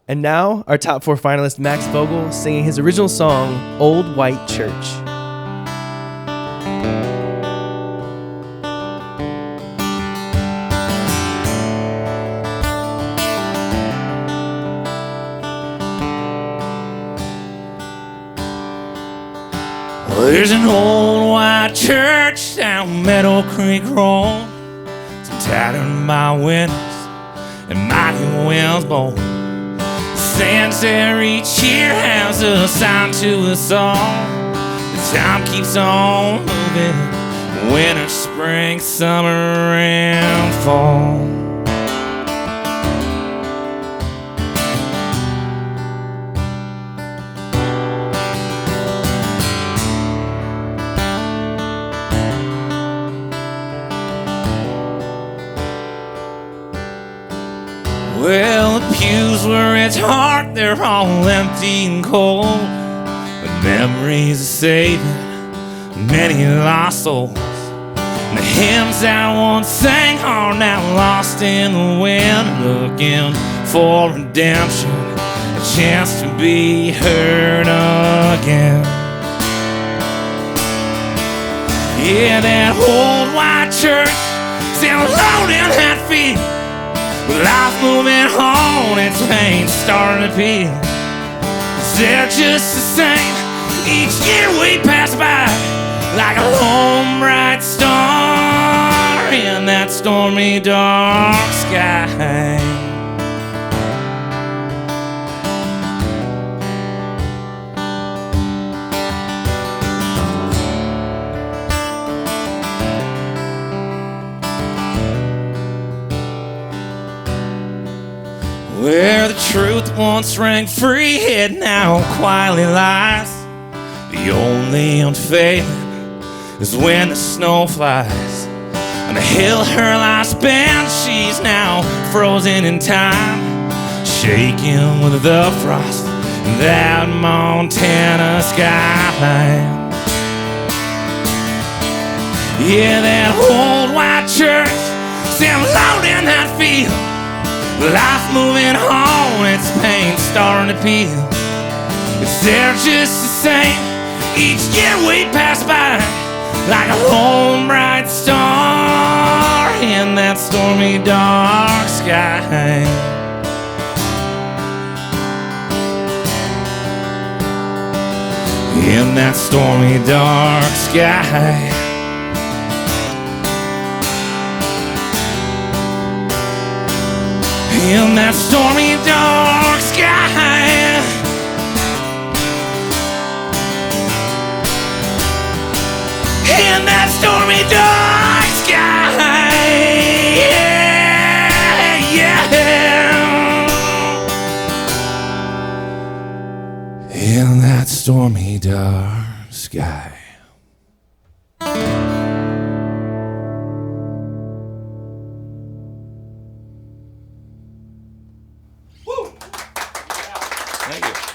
And now, our top 4 finalist, Max Vogel, singing his original song, Old White Church. There's an old white church down Meadow Creek Road, some tattered by windows and mighty winds blow. Stands there each year has a sign to us all. The time keeps on moving, winter, spring, summer, and fall. Well, the pews were its heart, they're all empty and cold, with memories of saving many lost souls. And the hymns that once sang are now lost in the wind, looking for redemption, a chance to be heard again. Yeah, that old white church still alone in that field, with life moving on, its pain starting to peel. They're just the same each year we pass by, like a lone bright star in that stormy dark sky. Where the truth once rang free, it now quietly lies. The only unfailing is when the snow flies. On the hill her life's bent, she's now frozen in time, shaking with the frost in that Montana skyline. Yeah, that old white church still alone in that field, life moving on, its pain starting to peel. It's there just the same each year we pass by, like a lone bright star in that stormy dark sky. In that stormy dark sky. In that stormy dark sky. In that stormy dark sky. Yeah, yeah. In that stormy dark sky. Thank you.